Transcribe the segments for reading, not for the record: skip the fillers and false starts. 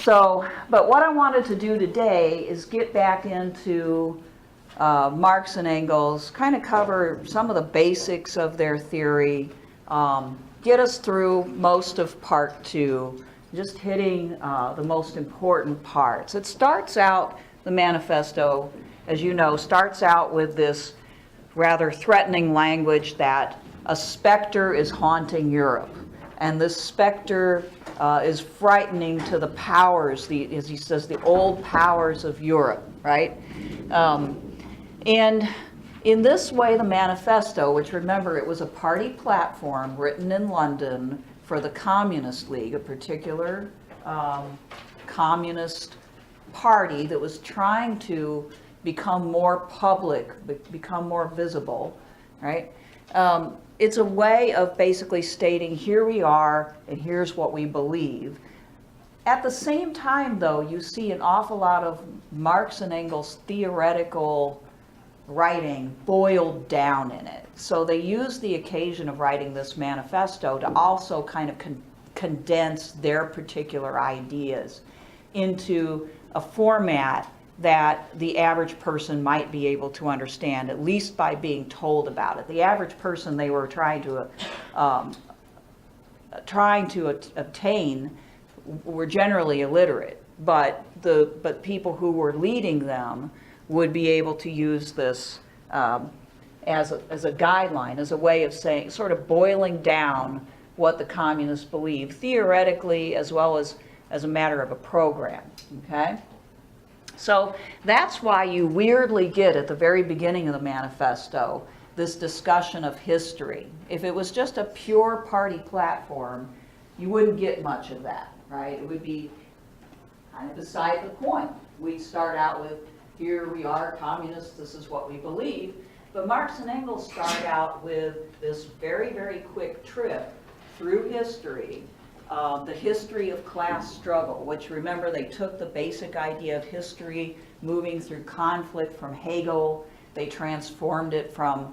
So, but what I wanted to do today is get back into Marx and Engels, kind of cover some of the basics of their theory, get us through most of part 2, just hitting the most important parts. It starts out, the manifesto, as you know, starts out with this rather threatening language that a specter is haunting Europe. And this specter is frightening to the powers, as he says, the old powers of Europe, right? And in this way, the manifesto, which remember, it was a party platform written in London for the Communist League, a particular communist party that was trying to become more public, become more visible, right? It's a way of basically stating, here we are, and here's what we believe. At the same time, though, you see an awful lot of Marx and Engels' theoretical writing boiled down in it. So they use the occasion of writing this manifesto to also kind of condense their particular ideas into a format that the average person might be able to understand, at least by being told about it. The average person they were trying to obtain were generally illiterate, but people who were leading them would be able to use this as a guideline, as a way of saying, sort of boiling down what the communists believe theoretically, as well as a matter of a program. Okay. So that's why you weirdly get at the very beginning of the manifesto this discussion of history. If it was just a pure party platform, you wouldn't get much of that, right? It would be kind of beside the point. We'd start out with, here we are, communists, this is what we believe. But Marx and Engels start out with this very, very quick trip through history, the history of class struggle, which, remember, they took the basic idea of history moving through conflict from Hegel. They transformed it from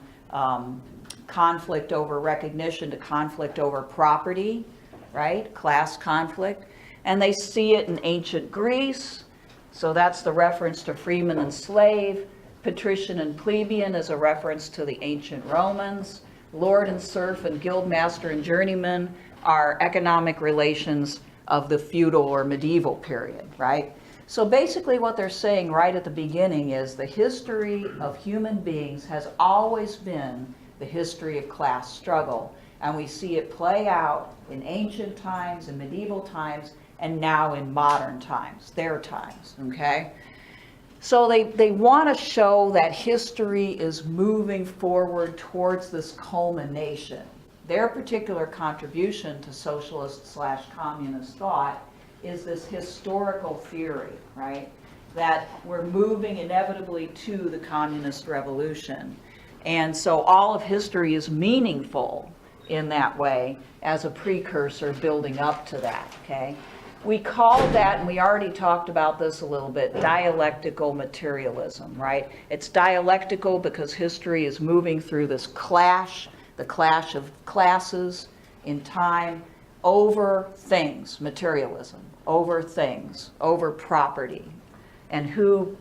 conflict over recognition to conflict over property, right? Class conflict. And they see it in ancient Greece. So that's the reference to freeman and slave. Patrician and plebeian is a reference to the ancient Romans. Lord and serf and guildmaster and journeyman are economic relations of the feudal or medieval period, right? So basically what they're saying right at the beginning is the history of human beings has always been the history of class struggle. And we see it play out in ancient times, in medieval times, and now in modern times, their times, okay? So they want to show that history is moving forward towards this culmination. Their particular contribution to socialist/communist thought is this historical theory, right? That we're moving inevitably to the communist revolution. And so all of history is meaningful in that way as a precursor building up to that, okay? We call that, and we already talked about this a little bit, dialectical materialism, right? It's dialectical because history is moving through this clash, the clash of classes in time over things, materialism, over things, over property. And who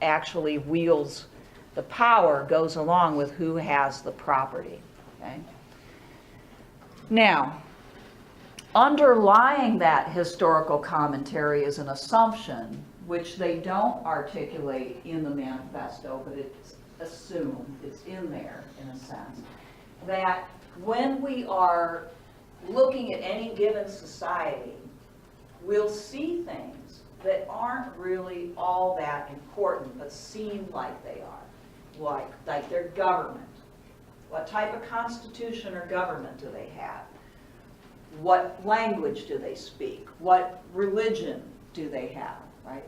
actually wields the power goes along with who has the property, okay? Now, underlying that historical commentary is an assumption, which they don't articulate in the manifesto, but it's assumed, it's in there in a sense, that when we are looking at any given society, we'll see things that aren't really all that important, but seem like they are, like their government. What type of constitution or government do they have? What language do they speak? What religion do they have, right?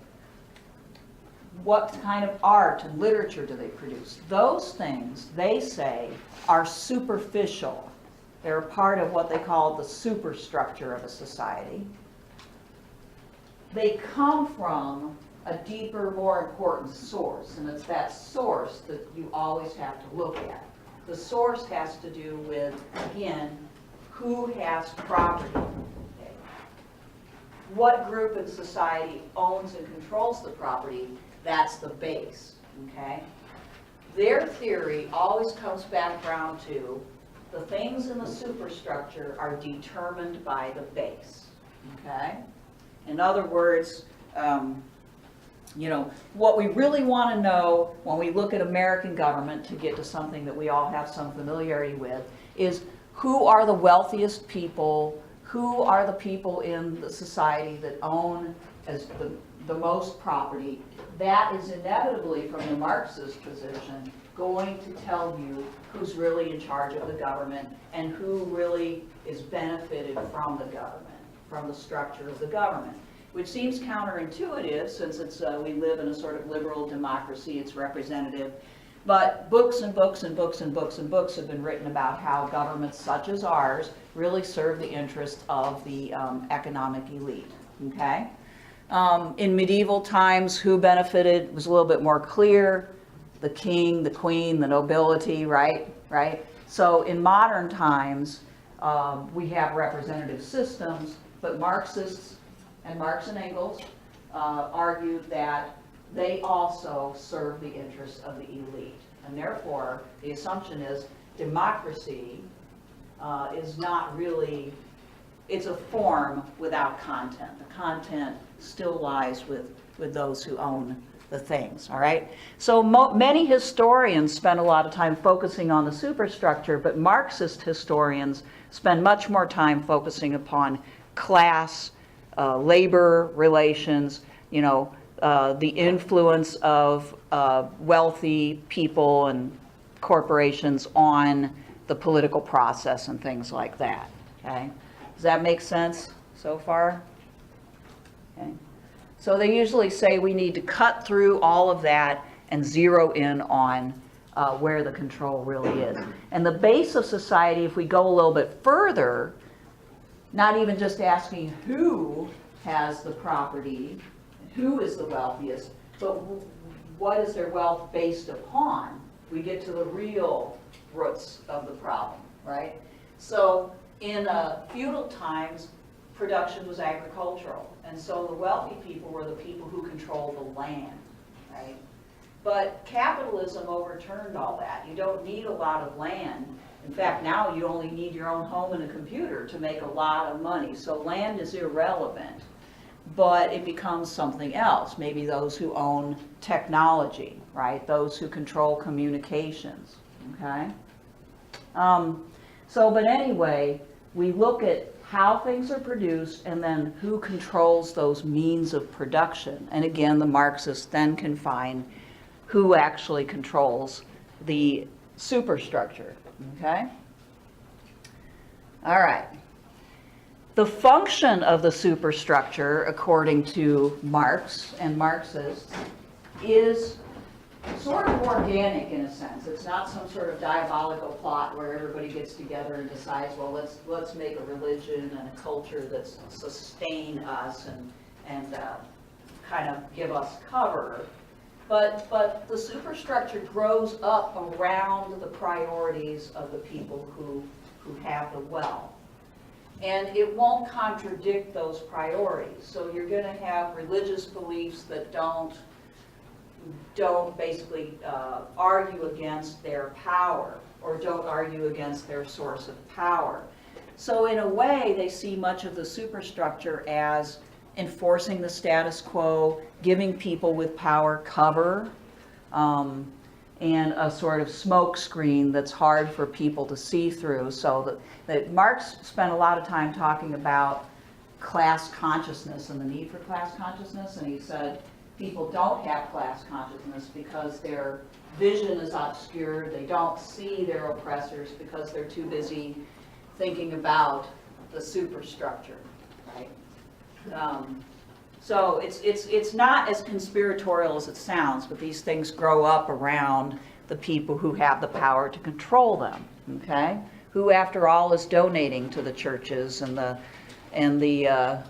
What kind of art and literature do they produce? Those things, they say, are superficial. They're a part of what they call the superstructure of a society. They come from a deeper, more important source, and it's that source that you always have to look at. The source has to do with, again, who has property. Okay. what group in society owns and controls the property, that's the base, okay? Their theory always comes back around to the things in the superstructure are determined by the base, okay? In other words, you know, what we really want to know when we look at American government, to get to something that we all have some familiarity with, is who are the wealthiest people, who are the people in the society that own as the most property. That is inevitably, from the Marxist position, going to tell you who's really in charge of the government and who really is benefited from the government, from the structure of the government. Which seems counterintuitive, since we live in a sort of liberal democracy, it's representative. But books and books and books and books and books have been written about how governments such as ours really serve the interests of the economic elite, okay? In medieval times, who benefited was a little bit more clear. The king, the queen, the nobility, right? So in modern times, we have representative systems, but Marxists, and Marx and Engels argued that they also serve the interests of the elite. And therefore, the assumption is democracy is not really, it's a form without content. The content still lies with those who own the things, all right? So many historians spend a lot of time focusing on the superstructure, but Marxist historians spend much more time focusing upon class, labor relations, you know, the influence of wealthy people and corporations on the political process and things like that, okay? Does that make sense so far? Okay. So they usually say we need to cut through all of that and zero in on where the control really is. And the base of society, if we go a little bit further, not even just asking who has the property, who is the wealthiest, but what is their wealth based upon, we get to the real roots of the problem, right? So in feudal times, production was agricultural, and so the wealthy people were the people who controlled the land, right? But capitalism overturned all that. You don't need a lot of land. In fact, now you only need your own home and a computer to make a lot of money. So land is irrelevant, but it becomes something else. Maybe those who own technology, right? Those who control communications, okay? But anyway, we look at how things are produced and then who controls those means of production. And again, the Marxists then can find who actually controls the superstructure. Okay? All right. The function of the superstructure, according to Marx and Marxists, is sort of organic in a sense. It's not some sort of diabolical plot where everybody gets together and decides, well, let's make a religion and a culture that's sustain us and kind of give us cover. But the superstructure grows up around the priorities of the people who have the wealth. And it won't contradict those priorities. So you're going to have religious beliefs that don't basically argue against their power or don't argue against their source of power. So in a way, they see much of the superstructure as enforcing the status quo, giving people with power cover, and a sort of smoke screen that's hard for people to see through. So that Marx spent a lot of time talking about class consciousness and the need for class consciousness, and he said people don't have class consciousness because their vision is obscured, they don't see their oppressors because they're too busy thinking about the superstructure, right? So it's not as conspiratorial as it sounds, but these things grow up around the people who have the power to control them, okay? Who, after all, is donating to the churches and the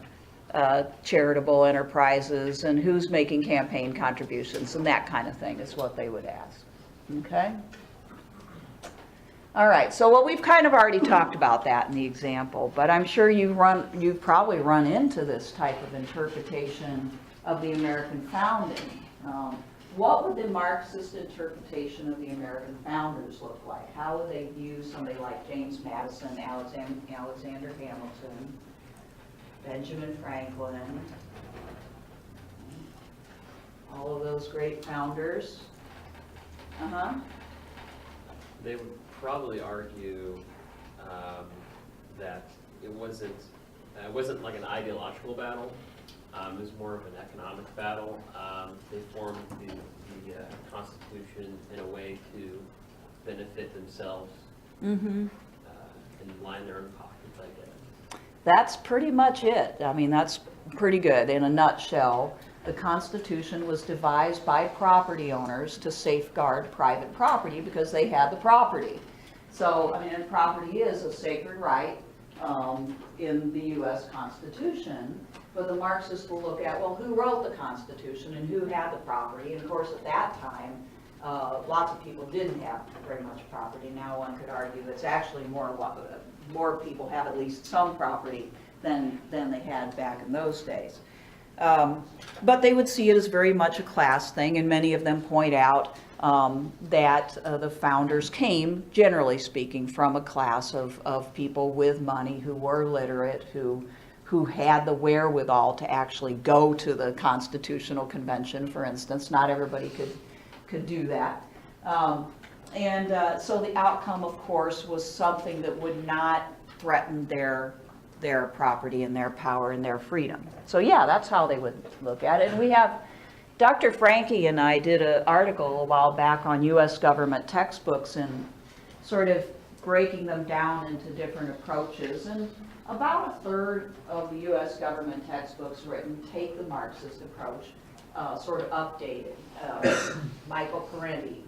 charitable enterprises, and who's making campaign contributions, and that kind of thing is what they would ask, okay? All right, so well, we've kind of already talked about that in the example, but I'm sure you've probably run into this type of interpretation of the American founding. What would the Marxist interpretation of the American founders look like? How would they view somebody like James Madison, Alexander Hamilton, Benjamin Franklin, all of those great founders? They would probably argue that it wasn't like an ideological battle. It was more of an economic battle. They formed the Constitution in a way to benefit themselves and line their own pockets, I guess. That's pretty much it. I mean, that's pretty good in a nutshell. The Constitution was devised by property owners to safeguard private property because they had the property. So, I mean, and property is a sacred right in the U.S. Constitution, but the Marxists will look at, well, who wrote the Constitution and who had the property? And of course, at that time, lots of people didn't have very much property. Now one could argue it's actually more people have at least some property than they had back in those days. But they would see it as very much a class thing, and many of them point out that the founders came, generally speaking, from a class of people with money who were literate, who had the wherewithal to actually go to the Constitutional Convention, for instance. Not everybody could do that. So the outcome, of course, was something that would not threaten their property and their power and their freedom. So yeah, that's how they would look at it. And we have, Dr. Franke and I did an article a while back on U.S. government textbooks and sort of breaking them down into different approaches. And about a third of the U.S. government textbooks written take the Marxist approach, sort of updated. Michael Parenti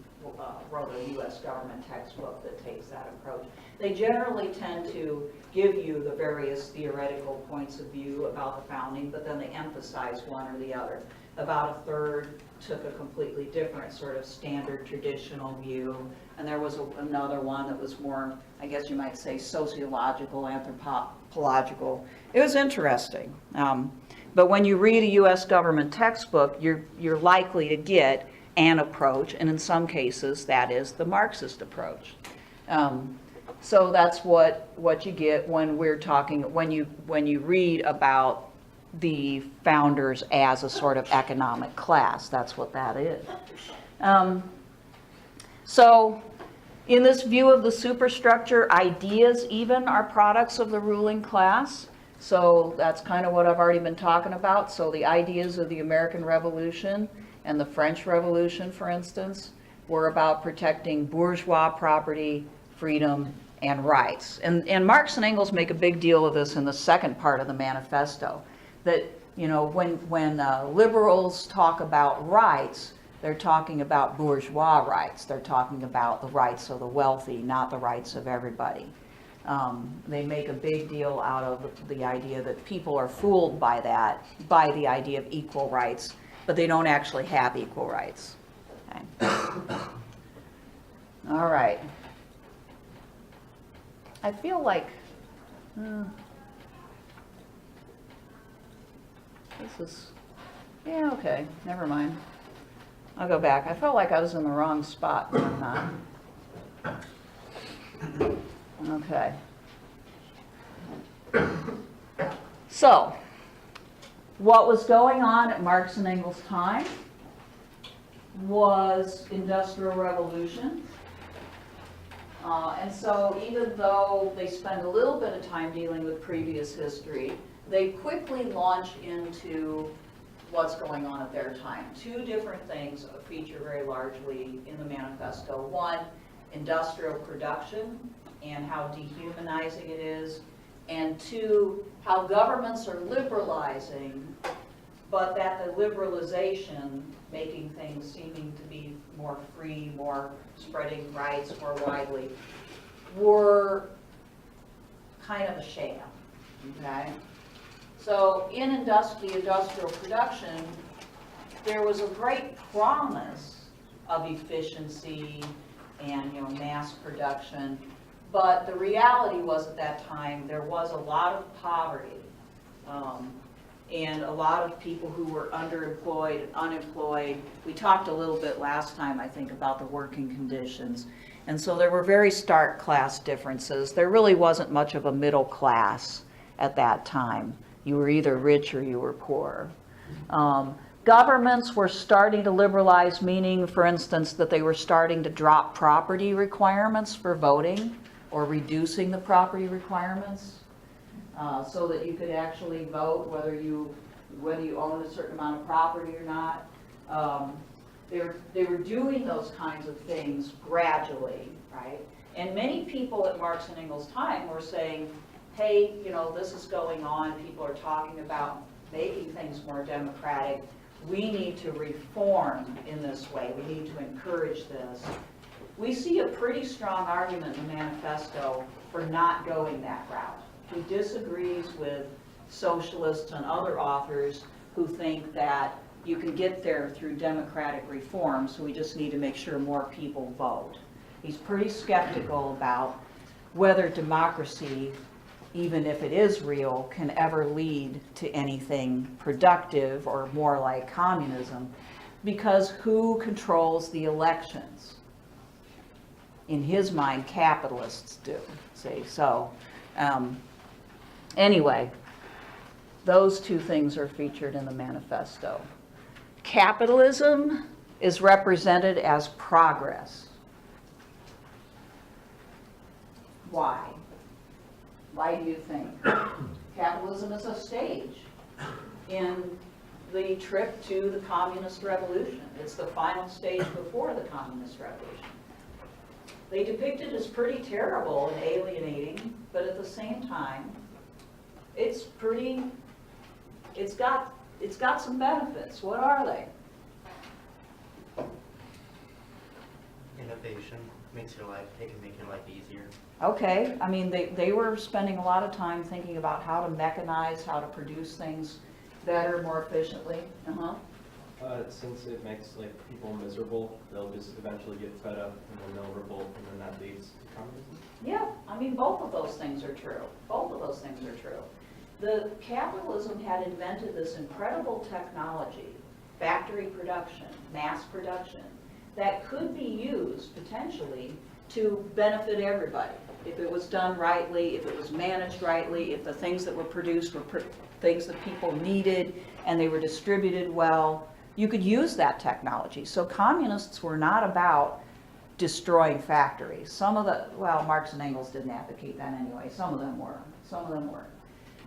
wrote a U.S. government textbook that takes that approach. They generally tend to give you the various theoretical points of view about the founding, but then they emphasize one or the other. About a third took a completely different sort of standard traditional view, and there was another one that was more, I guess you might say, sociological, anthropological. It was interesting. But when you read a U.S. government textbook, you're likely to get an approach, and in some cases that is the Marxist approach. So that's what you get when we're talking, when you read about the founders as a sort of economic class. That's what that is. So in this view of the superstructure, ideas even are products of the ruling class. So that's kind of what I've already been talking about. So the ideas of the American Revolution and the French Revolution, for instance, were about protecting bourgeois property, freedom, and rights. And Marx and Engels make a big deal of this in the second part of the manifesto, that, you know, when liberals talk about rights, they're talking about bourgeois rights. They're talking about the rights of the wealthy, not the rights of everybody. They make a big deal out of the idea that people are fooled by that, by the idea of equal rights, but they don't actually have equal rights. Okay. All right. I feel like this is, yeah, okay, never mind. I'll go back. I felt like I was in the wrong spot, but I'm not. Okay. So, what was going on at Marx and Engels' time was Industrial Revolution. And so even though they spend a little bit of time dealing with previous history, they quickly launch into what's going on at their time. Two different things feature very largely in the manifesto. One, industrial production and how dehumanizing it is. And two, how governments are liberalizing, but that the liberalization, making things seeming to be more free, more spreading rights more widely, were kind of a sham, okay? So in the industrial production, there was a great promise of efficiency and, mass production. But the reality was at that time, there was a lot of poverty, and a lot of people who were underemployed and unemployed. We talked a little bit last time, I think, about the working conditions. And so there were very stark class differences. There really wasn't much of a middle class at that time. You were either rich or you were poor. Governments were starting to liberalize, meaning, for instance, that they were starting to drop property requirements for voting, or reducing the property requirements, so that you could actually vote whether you owned a certain amount of property or not. They were doing those kinds of things gradually, right? And many people at Marx and Engels' time were saying, hey, this is going on, people are talking about making things more democratic. We need to reform in this way. We need to encourage this. We see a pretty strong argument in the manifesto for not going that route. He disagrees with socialists and other authors who think that you can get there through democratic reform, so we just need to make sure more people vote. He's pretty skeptical about whether democracy, even if it is real, can ever lead to anything productive or more like communism, because who controls the elections? In his mind, capitalists do, see, so anyway, those two things are featured in the manifesto. Capitalism is represented as progress. Why? Why do you think? Capitalism is a stage in the trip to the communist revolution. It's the final stage before the communist revolution. They depict it as pretty terrible and alienating, but at the same time, it's got some benefits. What are they? Innovation it can make your life easier. Okay, I mean, they were spending a lot of time thinking about how to mechanize, how to produce things better, more efficiently. Since it makes people miserable, they'll just eventually get fed up and then they'll revolt, and then that leads to communism. Yeah, I mean, both of those things are true. Both of those things are true. The capitalism had invented this incredible technology, factory production, mass production, that could be used potentially to benefit everybody. If it was done rightly, if it was managed rightly, if the things that were produced were things that people needed and they were distributed well, you could use that technology. So communists were not about destroying factories. Some of Marx and Engels didn't advocate that anyway. Some of them were.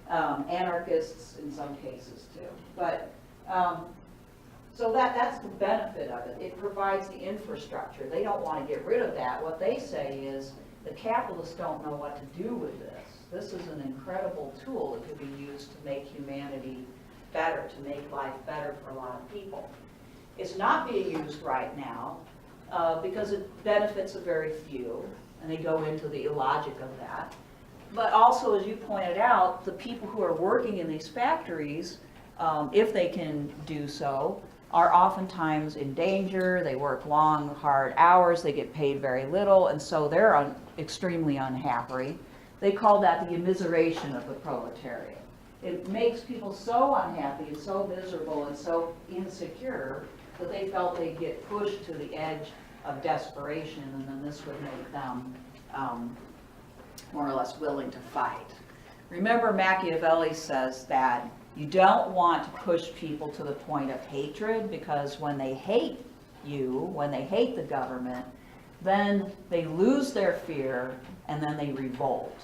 Anarchists in some cases too. But so that's the benefit of it. It provides the infrastructure. They don't want to get rid of that. What they say is the capitalists don't know what to do with this. This is an incredible tool that could be used to make humanity better, to make life better for a lot of people. It's not being used right now because it benefits a very few, and they go into the illogic of that. But also, as you pointed out, the people who are working in these factories, if they can do so, are oftentimes in danger. They work long, hard hours, they get paid very little, and so they're extremely unhappy. They call that the immiseration of the proletariat. It makes people so unhappy and so miserable and so insecure that they felt they'd get pushed to the edge of desperation, and then this would make them more or less willing to fight. Remember, Machiavelli says that you don't want to push people to the point of hatred, because when they hate you, when they hate the government, then they lose their fear and then they revolt.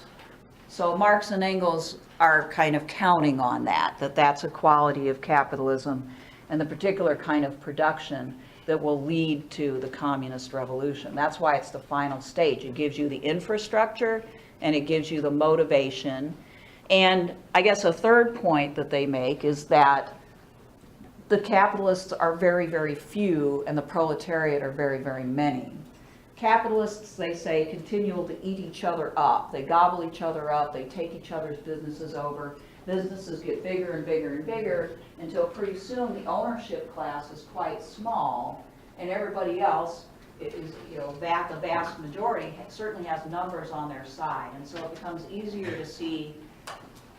So Marx and Engels are kind of counting on that's a quality of capitalism and the particular kind of production that will lead to the communist revolution. That's why it's the final stage. It gives you the infrastructure and it gives you the motivation. And I guess a third point that they make is that the capitalists are very, very few and the proletariat are very, very many. Capitalists, they say, continue to eat each other up. They gobble each other up. They take each other's businesses over. Businesses get bigger and bigger and bigger until pretty soon the ownership class is quite small and everybody else is, the vast majority certainly has numbers on their side. And so it becomes easier to see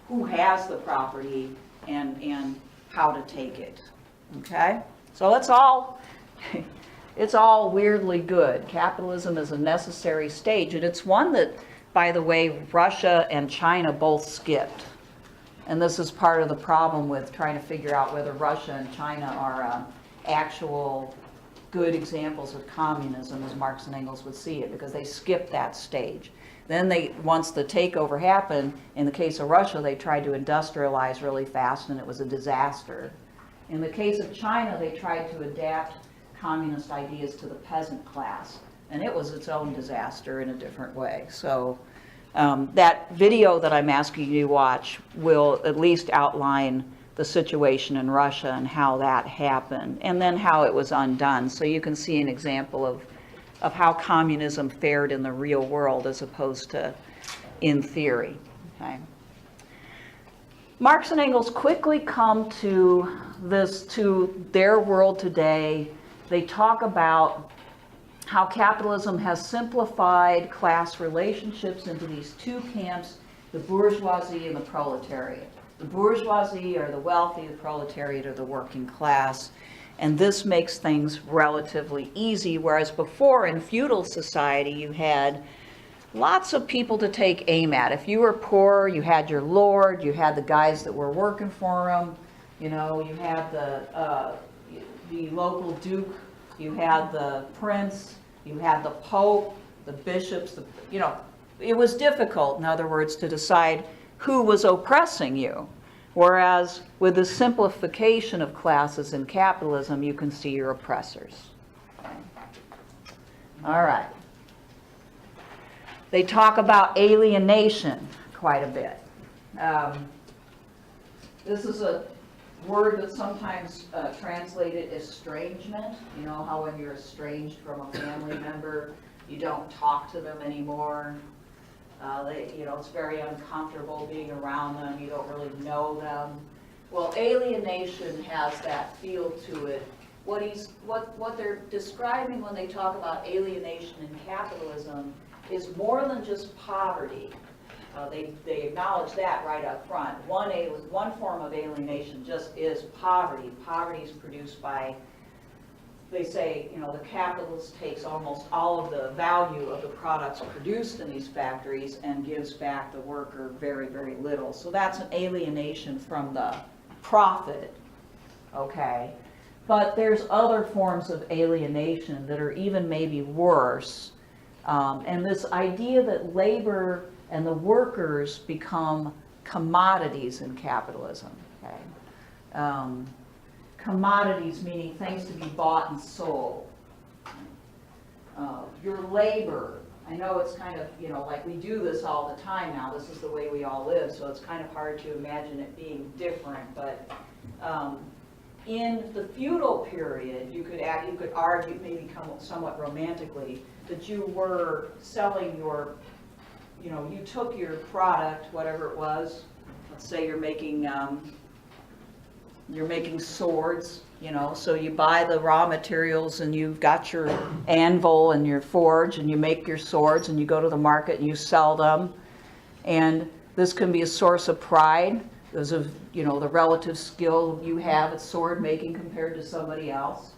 who has the property and how to take it, okay? So it's all weirdly good. Capitalism is a necessary stage, and it's one that, by the way, Russia and China both skipped. And this is part of the problem with trying to figure out whether Russia and China are actual good examples of communism, as Marx and Engels would see it, because they skipped that stage. Then once the takeover happened, in the case of Russia, they tried to industrialize really fast, and it was a disaster. In the case of China, they tried to adapt communist ideas to the peasant class, and it was its own disaster in a different way. So that video that I'm asking you to watch will at least outline the situation in Russia and how that happened, and then how it was undone. So you can see an example of how communism fared in the real world as opposed to in theory. Okay. Marx and Engels quickly come to their world today. They talk about how capitalism has simplified class relationships into these two camps, the bourgeoisie and the proletariat. The bourgeoisie are the wealthy, the proletariat are the working class, and this makes things relatively easy, whereas before in feudal society you had lots of people to take aim at. If you were poor, you had your lord, you had the guys that were working for him, you had the local duke, you had the prince, you had the pope, the bishops, it was difficult, in other words, to decide who was oppressing you. Whereas with the simplification of classes in capitalism, you can see your oppressors. Okay. All right. They talk about alienation quite a bit. This is a word that's sometimes translated estrangement. You know how when you're estranged from a family member, you don't talk to them anymore. It's very uncomfortable being around them. You don't really know them. Well, alienation has that feel to it. What they're describing when they talk about alienation in capitalism is more than just poverty. They acknowledge that right up front. One form of alienation just is poverty. Poverty is produced by, they say, the capitalist takes almost all of the value of the products produced in these factories and gives back the worker very, very little. So that's an alienation from the profit, okay? But there's other forms of alienation that are even maybe worse. And this idea that labor and the workers become commodities in capitalism, okay? Commodities meaning things to be bought and sold. Your labor, I know it's kind of, like we do this all the time now, this is the way we all live, so it's kind of hard to imagine it being different, but in the feudal period, you could argue, maybe somewhat romantically, that you were selling your, you took your product, whatever it was, let's say you're making swords, so you buy the raw materials and you've got your anvil and your forge and you make your swords and you go to the market and you sell them. And this can be a source of pride because of, the relative skill you have at sword making compared to somebody else.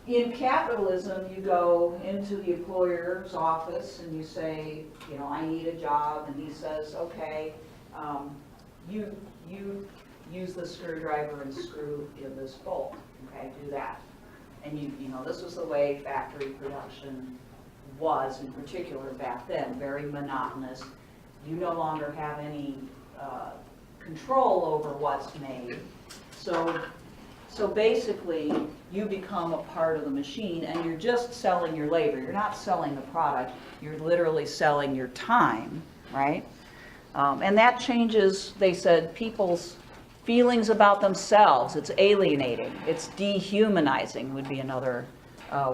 In capitalism, you go into the employer's office and you say, I need a job, and he says, okay, you use the screwdriver and screw in this bolt, okay, do that. And this was the way factory production was in particular back then, very monotonous. You no longer have any control over what's made. So basically, you become a part of the machine and you're just selling your labor. You're not selling the product, you're literally selling your time, right? And that changes, they said, people's feelings about themselves. It's alienating. It's dehumanizing would be another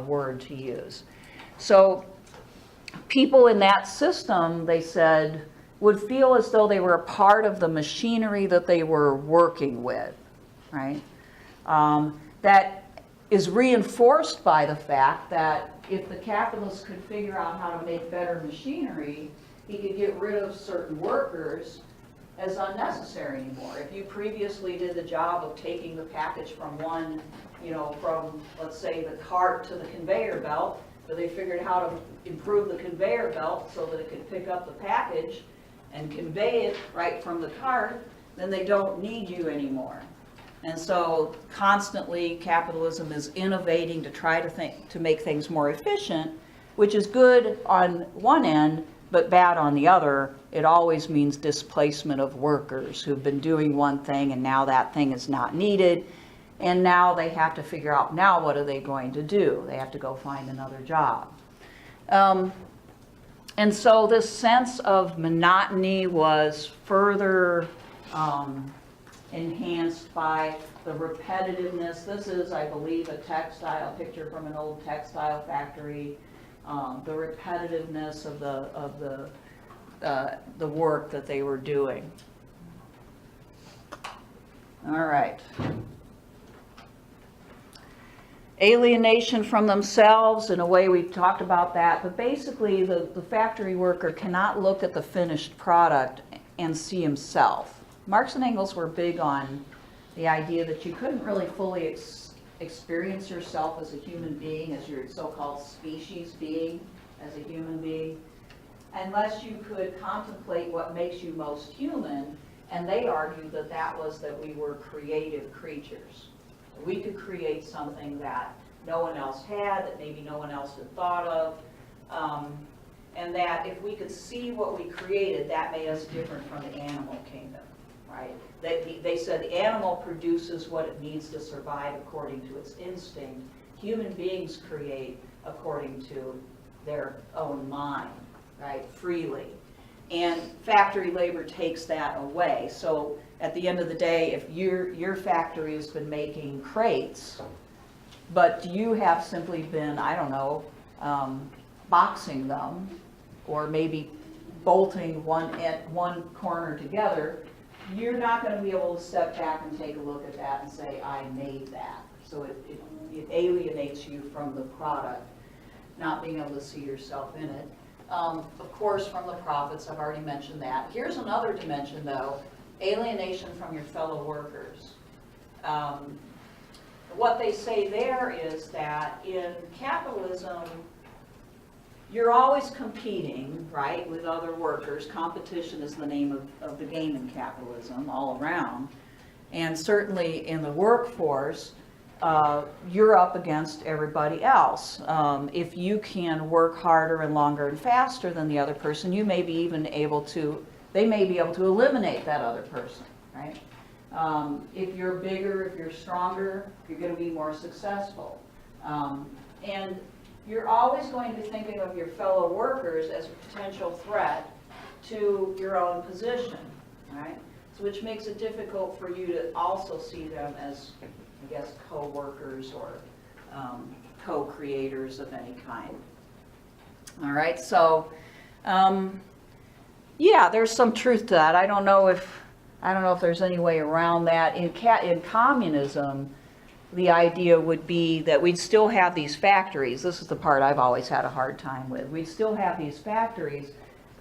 word to use. So people in that system, they said, would feel as though they were a part of the machinery that they were working with, right? That is reinforced by the fact that if the capitalist could figure out how to make better machinery, he could get rid of certain workers as unnecessary anymore. If you previously did the job of taking the package from one, from, let's say, the cart to the conveyor belt, so they figured how to improve the conveyor belt so that it could pick up the package and convey it right from the cart, then they don't need you anymore. And so constantly capitalism is innovating to try to make things more efficient, which is good on one end, but bad on the other. It always means displacement of workers who've been doing one thing and now that thing is not needed. And now they have to figure out, now what are they going to do? They have to go find another job. And so this sense of monotony was further enhanced by the repetitiveness. This is, I believe, a picture from an old textile factory. The repetitiveness of the work that they were doing. All right. Alienation from themselves, in a way we've talked about that, but basically the factory worker cannot look at the finished product and see himself. Marx and Engels were big on the idea that you couldn't really fully experience yourself as a human being, as your so-called species being, as a human being, unless you could contemplate what makes you most human, and they argued that that was that we were creative creatures. We could create something that no one else had, that maybe no one else had thought of, and that if we could see what we created, that made us different from the animal kingdom, right? They said the animal produces what it needs to survive according to its instinct. Human beings create according to their own mind, right, freely. And factory labor takes that away. So at the end of the day, if your factory has been making crates, but you have simply been, I don't know, boxing them, or maybe bolting one corner together, you're not going to be able to step back and take a look at that and say, I made that. So it alienates you from the product, not being able to see yourself in it. Of course, from the profits, I've already mentioned that. Here's another dimension, though, alienation from your fellow workers. What they say there is that in capitalism, you're always competing, right, with other workers. Competition is the name of the game in capitalism all around. And certainly in the workforce, you're up against everybody else. If you can work harder and longer and faster than the other person, you may be even able to, they may be able to eliminate that other person, right? If you're bigger, if you're stronger, you're going to be more successful. And you're always going to be thinking of your fellow workers as a potential threat to your own position, right? So which makes it difficult for you to also see them as, I guess, co-workers or co-creators of any kind. All right, so yeah, there's some truth to that. I don't know if there's any way around that. In communism, the idea would be that we'd still have these factories. This is the part I've always had a hard time with. We'd still have these factories,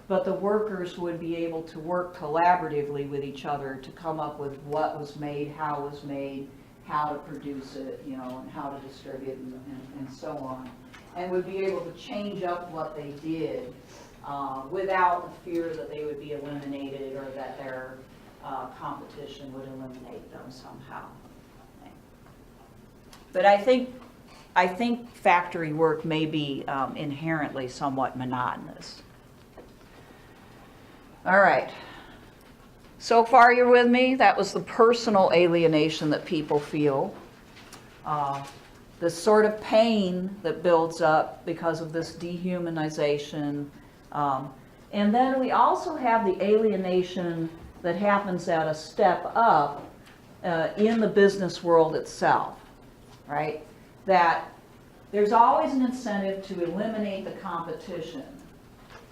but the workers would be able to work collaboratively with each other to come up with what was made, how it was made, how to produce it, and how to distribute it, and so on. And would be able to change up what they did without the fear that they would be eliminated or that their competition would eliminate them somehow. But I think factory work may be inherently somewhat monotonous. All right. So far you're with me? That was the personal alienation that people feel. This sort of pain that builds up because of this dehumanization. And then we also have the alienation that happens at a step up in the business world itself, right? That there's always an incentive to eliminate the competition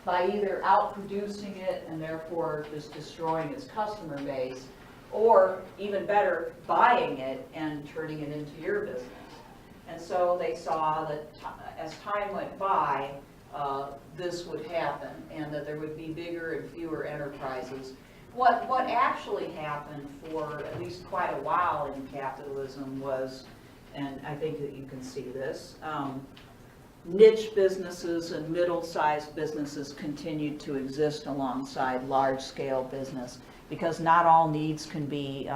by either outproducing it and therefore just destroying its customer base, or even better, buying it and turning it into your business. And so they saw that as time went by, this would happen, and that there would be bigger and fewer enterprises. What actually happened for at least quite a while in capitalism was, and I think that you can see this, niche businesses and middle-sized businesses continued to exist alongside large-scale business, because not all needs can be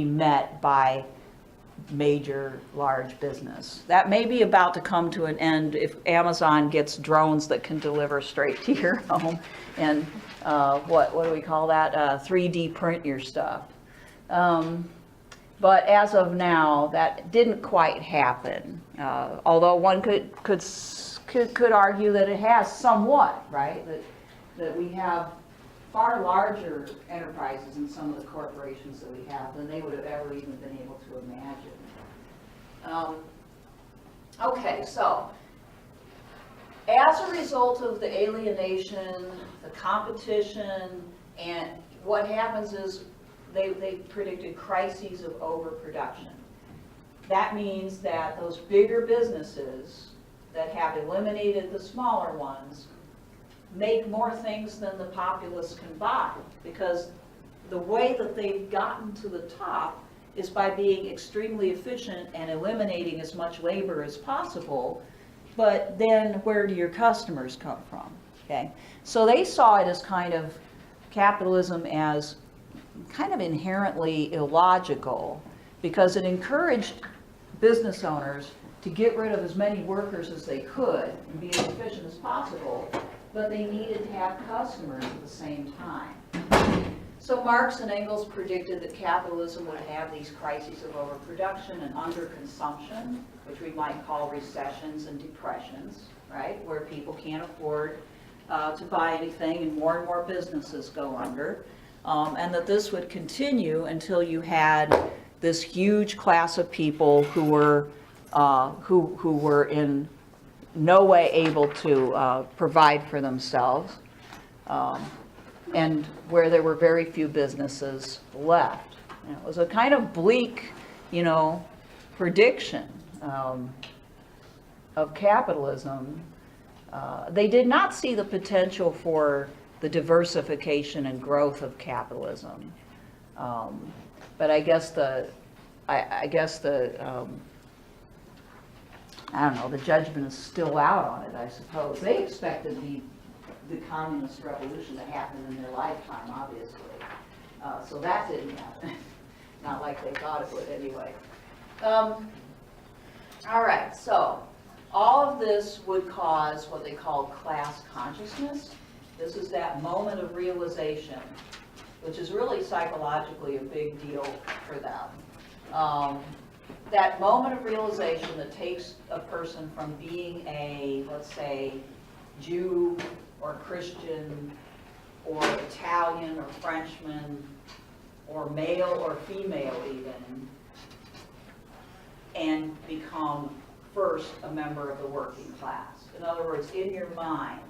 met by major large business. That may be about to come to an end if Amazon gets drones that can deliver straight to your home and what do we call that? 3D print your stuff. But as of now, that didn't quite happen. Although one could argue that it has somewhat, right? That we have far larger enterprises in some of the corporations that we have than they would have ever even been able to imagine. Okay, so as a result of the alienation, the competition, and what happens is they predicted crises of overproduction. That means that those bigger businesses that have eliminated the smaller ones make more things than the populace can buy, because the way that they've gotten to the top is by being extremely efficient and eliminating as much labor as possible. But then where do your customers come from? Okay, so they saw it as kind of capitalism as kind of inherently illogical, because it encouraged business owners to get rid of as many workers as they could and be as efficient as possible, but they needed to have customers at the same time. So Marx and Engels predicted that capitalism would have these crises of overproduction and underconsumption, which we might call recessions and depressions, right, where people can't afford to buy anything and more businesses go under, and that this would continue until you had this huge class of people who were in no way able to provide for themselves, and where there were very few businesses left. And it was a kind of bleak, prediction of capitalism. They did not see the potential for the diversification and growth of capitalism. But I guess the judgment is still out on it, I suppose. They expected the communist revolution to happen in their lifetime, obviously. So that didn't happen. Not like they thought it would anyway. All right, so all of this would cause what they call class consciousness. This is that moment of realization, which is really psychologically a big deal for them. That moment of realization that takes a person from being a, let's say, Jew or Christian or Italian or Frenchman or male or female even, and become first a member of the working class. In other words, in your mind,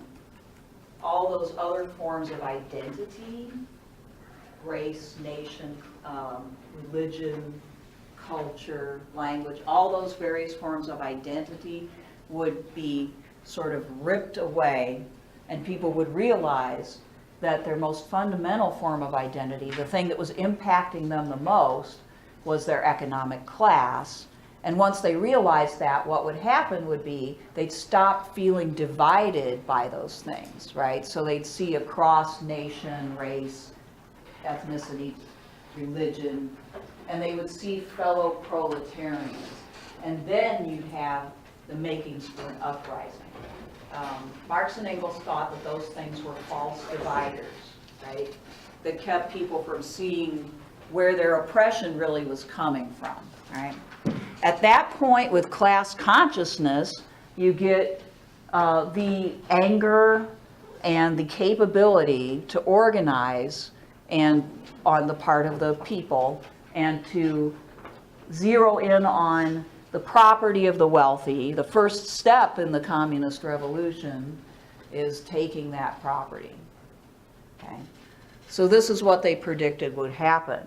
all those other forms of identity, race, nation, religion, culture, language, all those various forms of identity would be sort of ripped away, and people would realize that their most fundamental form of identity, the thing that was impacting them the most, was their economic class. And once they realized that, what would happen would be they'd stop feeling divided by those things, right? So they'd see across nation, race, ethnicity, religion, and they would see fellow proletarians. And then you'd have the makings for an uprising. Marx and Engels thought that those things were false dividers, right? That kept people from seeing where their oppression really was coming from, right? At that point, with class consciousness, you get the anger and the capability to organize and on the part of the people, and to zero in on the property of the wealthy. The first step in the communist revolution is taking that property. Okay? So this is what they predicted would happen,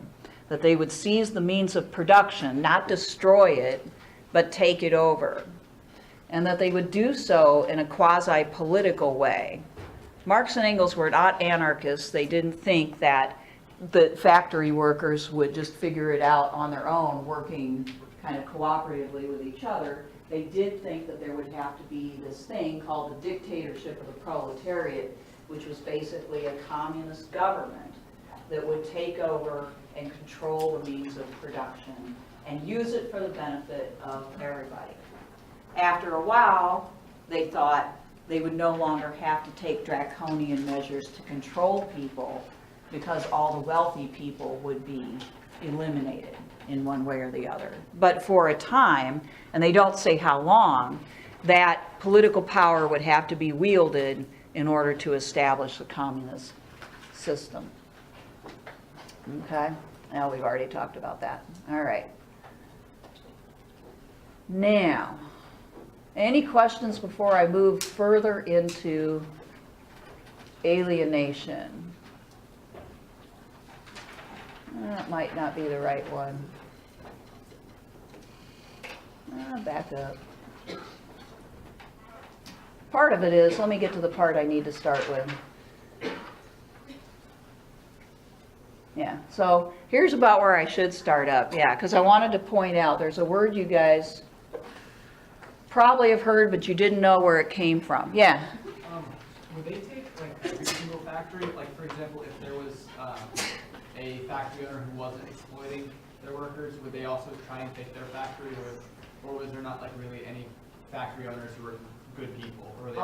that they would seize the means of production, not destroy it, but take it over, and that they would do so in a quasi-political way. Marx and Engels were not anarchists. They didn't think that the factory workers would just figure it out on their own, working kind of cooperatively with each other. They did think that there would have to be this thing called the dictatorship of the proletariat, which was basically a communist government that would take over and control the means of production and use it for the benefit of everybody. After a while, they thought they would no longer have to take draconian measures to control people because all the wealthy people would be eliminated in one way or the other. But for a time, and they don't say how long, that political power would have to be wielded in order to establish the communist system. Okay, now we've already talked about that. All right. Now, any questions before I move further into alienation? That might not be the right one. Back up. Part of it is, let me get to the part I need to start with. Yeah, so here's about where I should start up. Yeah, because I wanted to point out there's a word you guys probably have heard, but you didn't know where it came from. Yeah. Would they take like every single factory? Like for example, if there was a factory owner who wasn't exploiting their workers, would they also try and take their factory, or was there not like really any factory owners who were good people? Or were they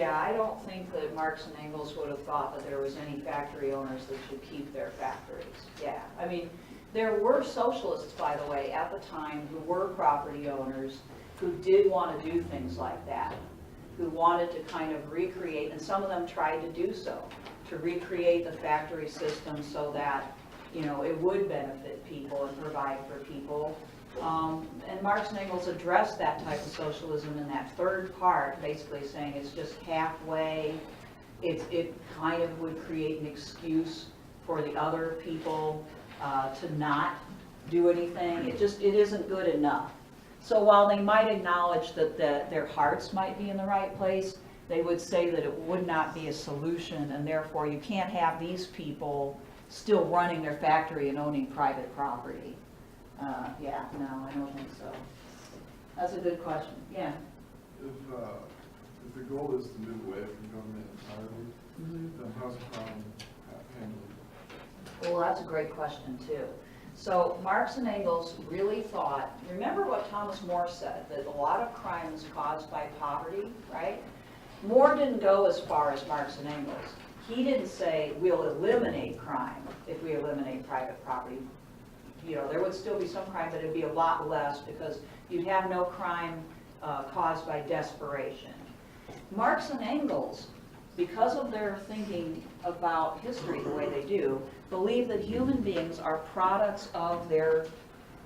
I don't think that Marx and Engels would have thought that there was any factory owners that should keep their factories. Yeah, I mean, there were socialists, by the way, at the time who were property owners who did want to do things like that, who wanted to kind of recreate, and some of them tried to do so, to recreate the factory system so that, you know, it would benefit people and provide for people. And Marx and Engels addressed that type of socialism in that third part, basically saying it's just halfway. It kind of would create an excuse for the other people to not do anything. It isn't good enough. So while they might acknowledge that their hearts might be in the right place, they would say that it would not be a solution, and therefore you can't have these people still running their factory and owning private property. Yeah, no, I don't think so. That's a good question. Yeah. If the goal is to move away from government entirely, then how's the problem handled? Well, that's a great question too. So Marx and Engels really thought, remember what Thomas More said, that a lot of crime is caused by poverty, right? More didn't go as far as Marx and Engels. He didn't say we'll eliminate crime if we eliminate private property. You know, there would still be some crime, but it'd be a lot less because you'd have no crime caused by desperation. Marx and Engels, because of their thinking about history the way they do, believe that human beings are products of their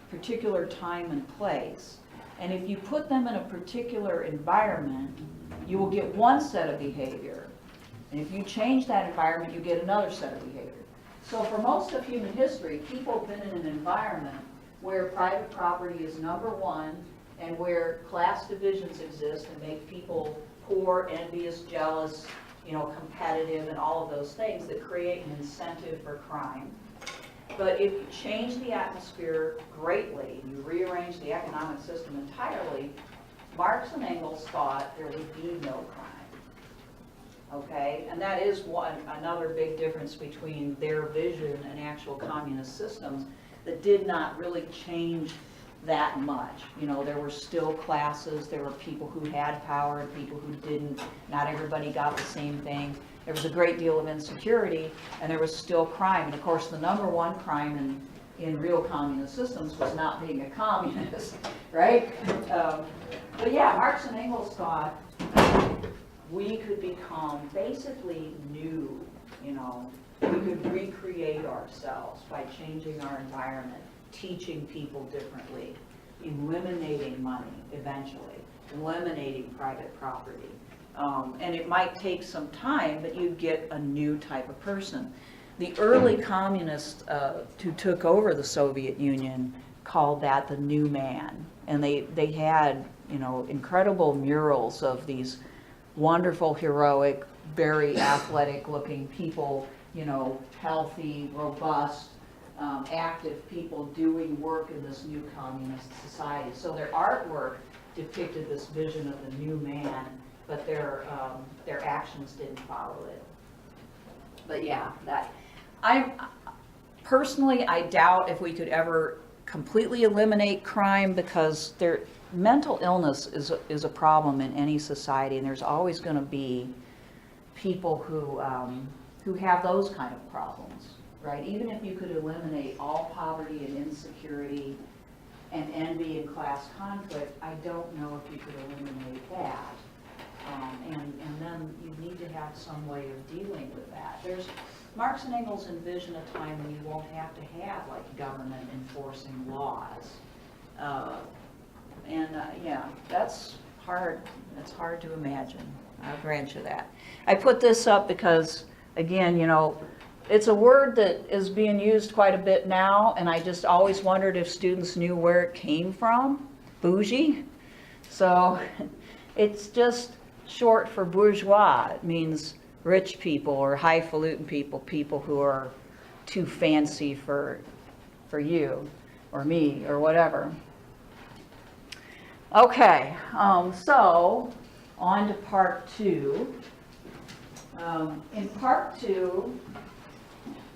particular time and place. And if you put them in a particular environment, you will get one set of behavior. And if you change that environment, you get another set of behavior. So for most of human history, people have been in an environment where private property is number one and where class divisions exist and make people poor, envious, jealous, you know, competitive, and all of those things that create an incentive for crime. But if you change the atmosphere greatly, you rearrange the economic system entirely, Marx and Engels thought there would be no crime. Okay, and that is another big difference between their vision and actual communist systems that did not really change that much. You know, there were still classes, there were people who had power and people who didn't. Not everybody got the same thing. There was a great deal of insecurity, and there was still crime. And of course, the number one crime in real communist systems was not being a communist, right? But yeah, Marx and Engels thought we could become basically new, you know. We could recreate ourselves by changing our environment, teaching people differently, eliminating money eventually, eliminating private property. And it might take some time, but you get a new type of person. The early communists who took over the Soviet Union called that the new man. And they had, you know, incredible murals of these wonderful, heroic, very athletic looking people, you know, healthy, robust, active people doing work in this new communist society. So their artwork depicted this vision of the new man, but their actions didn't follow it. But yeah, personally, I doubt if we could ever completely eliminate crime, because mental illness is a problem in any society, and there's always going to be people who have those kind of problems, right? Even if you could eliminate all poverty and insecurity and envy and class conflict, I don't know if you could eliminate that. And then you need to have some way of dealing with that. Marx and Engels envision a time when you won't have to have like government enforcing laws. Yeah, that's hard. That's hard to imagine. I'll grant you that. I put this up because, again, you know, it's a word that is being used quite a bit now, and I just always wondered if students knew where it came from. Bougie. So it's just short for bourgeois. It means rich people or highfalutin people, people who are too fancy for you or me or whatever. Okay, so on to part 2. In part 2,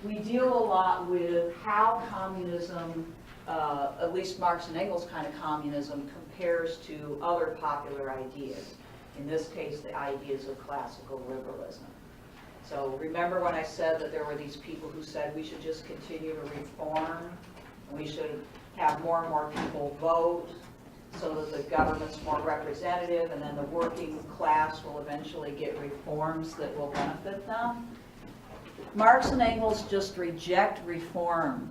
we deal a lot with how communism, at least Marx and Engels kind of communism, compares to other popular ideas. In this case, the ideas of classical liberalism. So remember when I said that there were these people who said we should just continue to reform, and we should have more and more people vote so that the government's more representative, and then the working class will eventually get reforms that will benefit them? Marx and Engels just reject reform.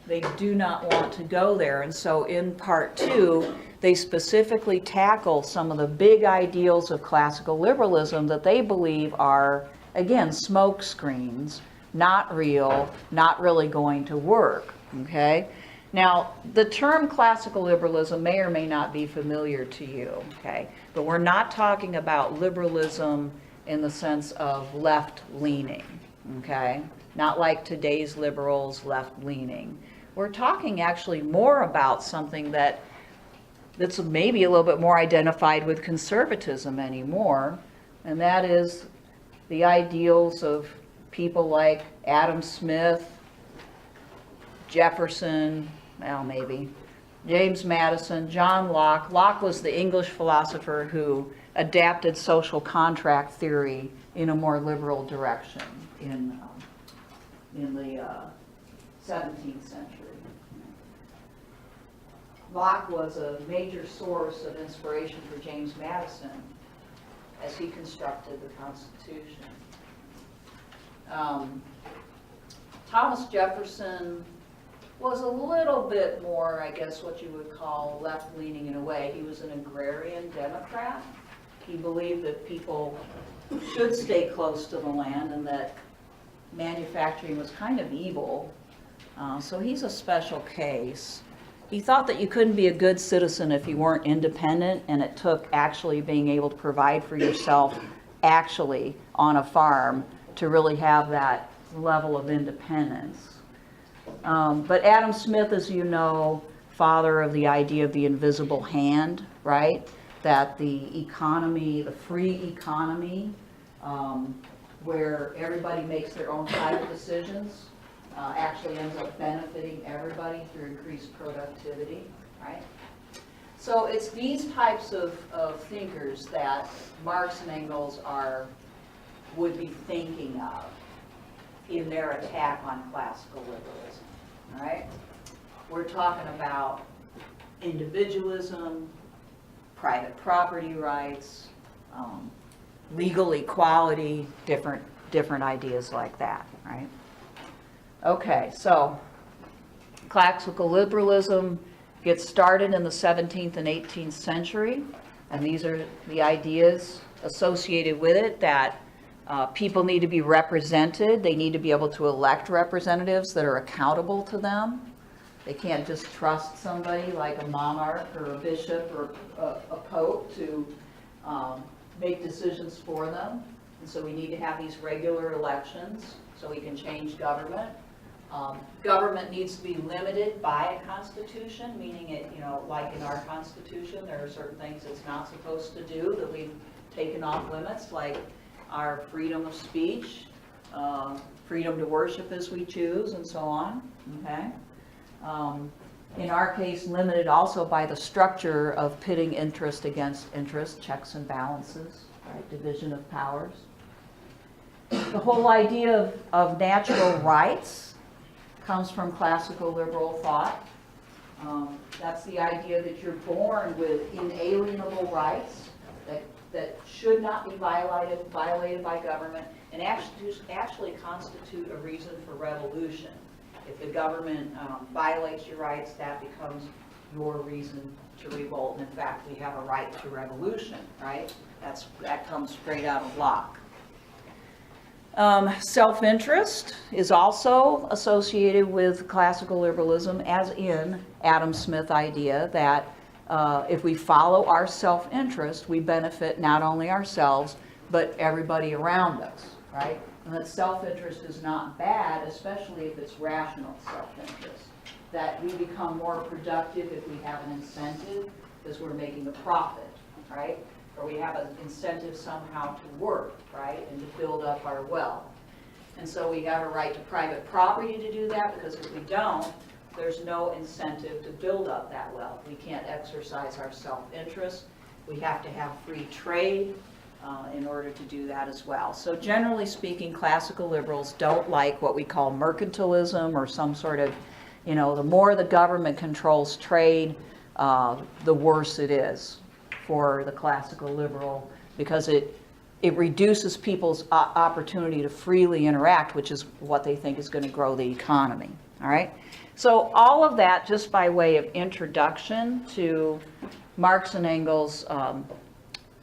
They do not want to go there. And so in part 2, they specifically tackle some of the big ideals of classical liberalism that they believe are, again, smoke screens, not real, not really going to work, okay? Now, the term classical liberalism may or may not be familiar to you, okay? But we're not talking about liberalism in the sense of left-leaning, okay? Not like today's liberals, left-leaning. We're talking actually more about something that's maybe a little bit more identified with conservatism anymore, and that is the ideals of people like Adam Smith, Jefferson, well, maybe, James Madison, John Locke. Locke was the English philosopher who adapted social contract theory in a more liberal direction in the 17th century. Locke was a major source of inspiration for James Madison as he constructed the Constitution. Thomas Jefferson was a little bit more, I guess, what you would call left-leaning in a way. He was an agrarian Democrat. He believed that people should stay close to the land and that manufacturing was kind of evil. So he's a special case. He thought that you couldn't be a good citizen if you weren't independent, and it took actually being able to provide for yourself actually on a farm to really have that level of independence. But Adam Smith, as you know, father of the idea of the invisible hand, right? That the economy, the free economy, where everybody makes their own private decisions, actually ends up benefiting everybody through increased productivity, right? So it's these types of thinkers that Marx and Engels would be thinking of in their attack on classical liberalism, all right? We're talking about individualism, private property rights, legal equality, different ideas like that, right? Okay, so classical liberalism gets started in the 17th and 18th century, and these are the ideas associated with it, that people need to be represented. They need to be able to elect representatives that are accountable to them. They can't just trust somebody like a monarch or a bishop or a pope to make decisions for them. And so we need to have these regular elections so we can change government. Government needs to be limited by a constitution, meaning it, like in our constitution, there are certain things it's not supposed to do that we've taken off limits, like our freedom of speech, freedom to worship as we choose, and so on, okay? In our case, limited also by the structure of pitting interest against interest, checks and balances, right? Division of powers. The whole idea of natural rights comes from classical liberal thought. That's the idea that you're born with inalienable rights that should not be violated by government and actually constitute a reason for revolution. If the government violates your rights, that becomes your reason to revolt. And in fact, we have a right to revolution, right? That comes straight out of Locke. Self-interest is also associated with classical liberalism, as in Adam Smith's idea that if we follow our self-interest, we benefit not only ourselves, but everybody around us, right? And that self-interest is not bad, especially if it's rational self-interest. That we become more productive if we have an incentive because we're making a profit, right? Or we have an incentive somehow to work, right, and to build up our wealth. And so we have a right to private property to do that, because if we don't, there's no incentive to build up that wealth. We can't exercise our self-interest. We have to have free trade in order to do that as well. So generally speaking, classical liberals don't like what we call mercantilism, or some sort of, the more the government controls trade, the worse it is for the classical liberal, because it reduces people's opportunity to freely interact, which is what they think is going to grow the economy. All right? So all of that just by way of introduction to Marx and Engels'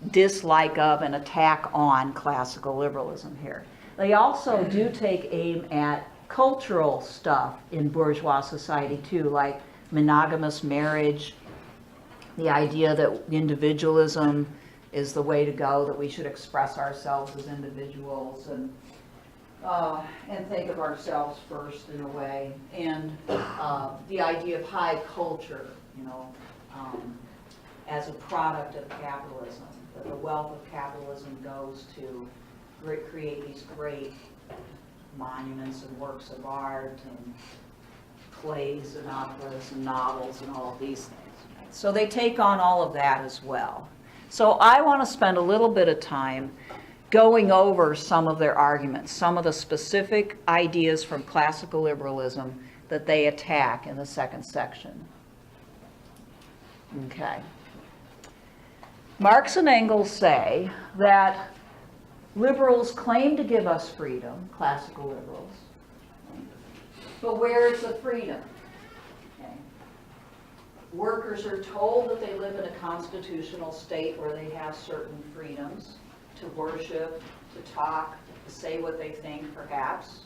dislike of and attack on classical liberalism here. They also do take aim at cultural stuff in bourgeois society too, like monogamous marriage, the idea that individualism is the way to go, that we should express ourselves as individuals and think of ourselves first in a way, and the idea of high culture, as a product of capitalism, that the wealth of capitalism goes to create these great monuments and works of art and plays and operas and novels and all of these things. So they take on all of that as well. So I want to spend a little bit of time going over some of their arguments, some of the specific ideas from classical liberalism that they attack in the second section. Okay. Marx and Engels say that liberals claim to give us freedom, classical liberals, but where is the freedom? Okay. Workers are told that they live in a constitutional state where they have certain freedoms to worship, to talk, to say what they think, perhaps.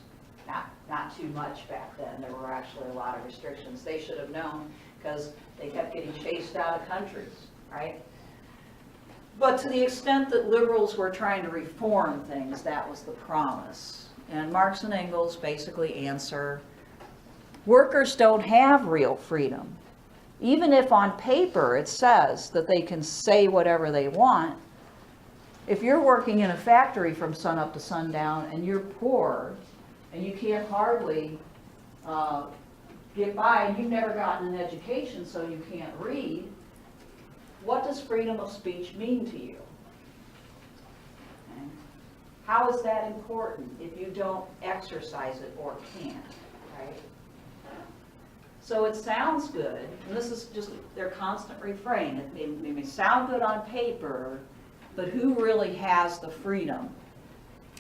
Not too much back then. There were actually a lot of restrictions. They should have known, because they kept getting chased out of countries, right? But to the extent that liberals were trying to reform things, that was the promise. And Marx and Engels basically answer, workers don't have real freedom. Even if on paper it says that they can say whatever they want, if you're working in a factory from sunup to sundown and you're poor and you can't hardly get by, and you've never gotten an education so you can't read, what does freedom of speech mean to you? Okay. How is that important if you don't exercise it or can't, right? So it sounds good, and this is just their constant refrain. It may sound good on paper, but who really has the freedom?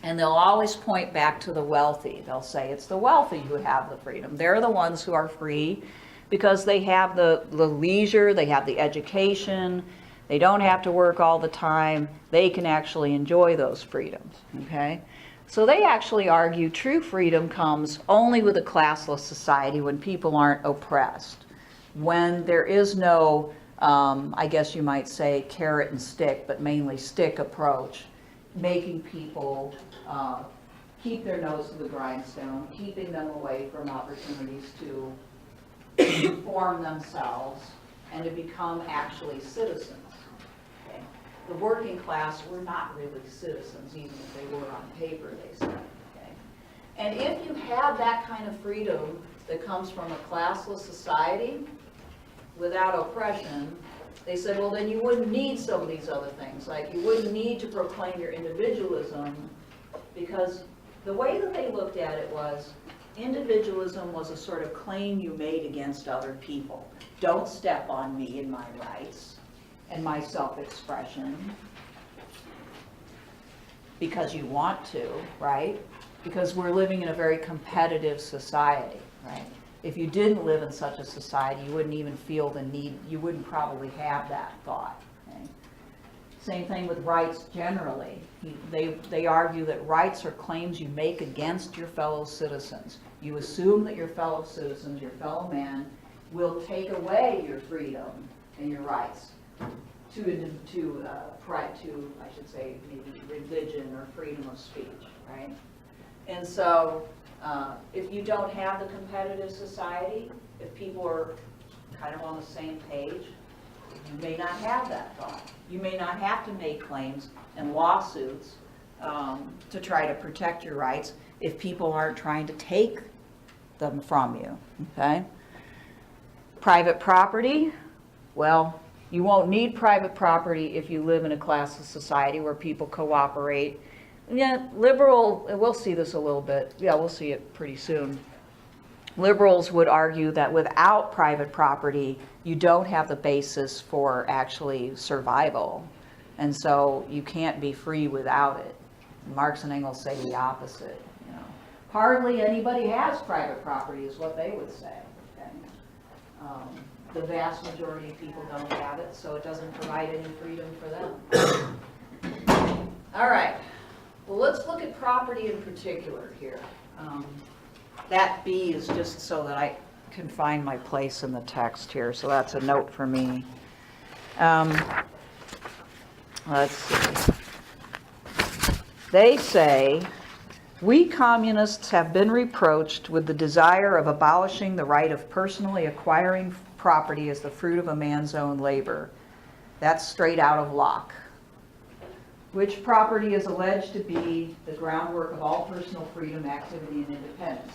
And they'll always point back to the wealthy. They'll say it's the wealthy who have the freedom. They're the ones who are free because they have the leisure, they have the education, they don't have to work all the time, they can actually enjoy those freedoms, okay? So they actually argue true freedom comes only with a classless society, when people aren't oppressed, when there is no, I guess you might say, carrot and stick, but mainly stick approach, making people keep their nose to the grindstone, keeping them away from opportunities to form themselves and to become actually citizens. Okay? The working class were not really citizens, even if they were on paper, they said. Okay? And if you have that kind of freedom that comes from a classless society without oppression, they said, well, then you wouldn't need some of these other things. Like, you wouldn't need to proclaim your individualism, because the way that they looked at it was, individualism was a sort of claim you made against other people. Don't step on me and my rights and my self-expression because you want to, right? Because we're living in a very competitive society, right? If you didn't live in such a society, you wouldn't even feel the need, you wouldn't probably have that thought. Okay? Same thing with rights generally. They argue that rights are claims you make against your fellow citizens. You assume that your fellow citizens, your fellow man, will take away your freedom and your rights to I should say, maybe religion or freedom of speech, right? And so, if you don't have the competitive society, if people are kind of on the same page, you may not have that thought. You may not have to make claims and lawsuits to try to protect your rights if people aren't trying to take them from you, okay? Private property, well, you won't need private property if you live in a classless society where people cooperate. Yeah, liberal, we'll see this a little bit. Yeah, we'll see it pretty soon. Liberals would argue that without private property, you don't have the basis for actually survival. And so you can't be free without it. Marx and Engels say the opposite. You know, hardly anybody has private property is what they would say. Okay? The vast majority of people don't have it, so it doesn't provide any freedom for them. All right. Well, let's look at property in particular here. That B is just so that I can find my place in the text here, so that's a note for me. Let's see. They say, we communists have been reproached with the desire of abolishing the right of personally acquiring property as the fruit of a man's own labor. That's straight out of Locke. Which property is alleged to be the groundwork of all personal freedom, activity, and independence.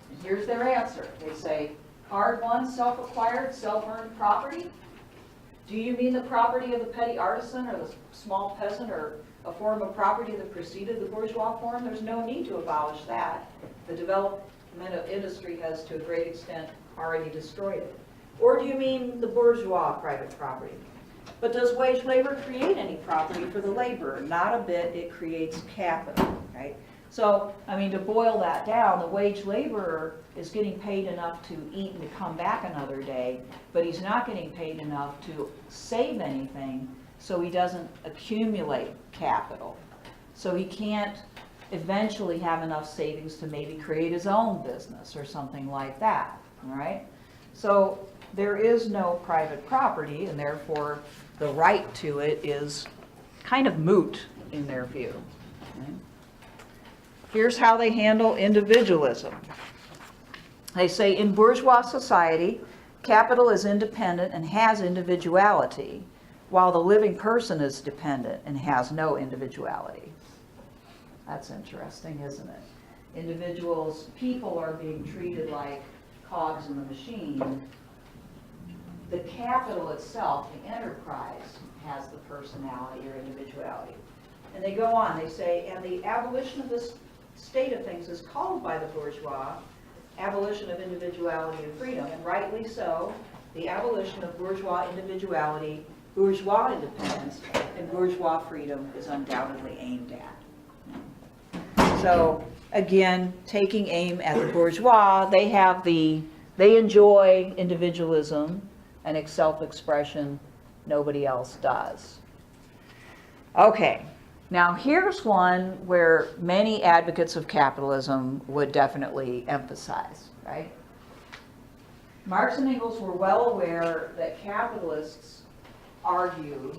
And here's their answer. They say, hard-won, self-acquired, self-earned property? Do you mean the property of the petty artisan or the small peasant, or a form of property that preceded the bourgeois form? There's no need to abolish that. The development of industry has, to a great extent, already destroyed it. Or do you mean the bourgeois private property? But does wage labor create any property for the laborer? Not a bit. It creates capital, right? So, I mean, to boil that down, the wage laborer is getting paid enough to eat and to come back another day, but he's not getting paid enough to save anything, so he doesn't accumulate capital. So he can't eventually have enough savings to maybe create his own business or something like that, all right? So there is no private property, and therefore the right to it is kind of moot in their view. Okay? Here's how they handle individualism. They say, in bourgeois society, capital is independent and has individuality, while the living person is dependent and has no individuality. That's interesting, isn't it? Individuals, people are being treated like cogs in the machine. The capital itself, the enterprise, has the personality or individuality. And they go on, they say, and the abolition of this state of things is called by the bourgeois abolition of individuality and freedom, and rightly so. The abolition of bourgeois individuality, bourgeois independence, and bourgeois freedom is undoubtedly aimed at. So again, taking aim at the bourgeois, they enjoy individualism and self-expression. Nobody else does. Okay, Now, here's one where many advocates of capitalism would definitely emphasize, right? Marx and Engels were well aware that capitalists argued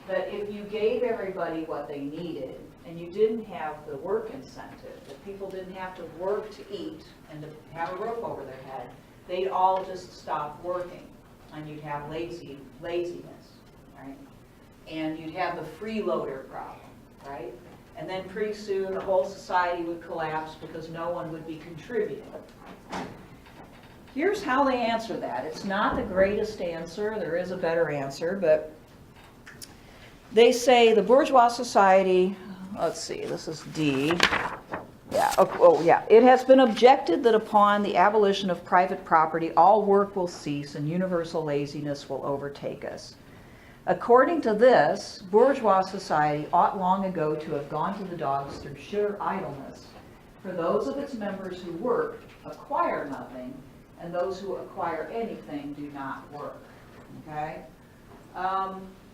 that if you gave everybody what they needed and you didn't have the work incentive, that people didn't have to work to eat and to have a roof over their head, they'd all just stop working and you'd have laziness, right? And you'd have the freeloader problem, right? And then pretty soon the whole society would collapse because no one would be contributing. Here's how they answer that. It's not the greatest answer. There is a better answer, but they say the bourgeois society, let's see, this is D. Yeah, oh yeah. It has been objected that upon the abolition of private property, all work will cease and universal laziness will overtake us. According to this, bourgeois society ought long ago to have gone to the dogs through sheer idleness. For those of its members who work acquire nothing, and those who acquire anything do not work. Okay?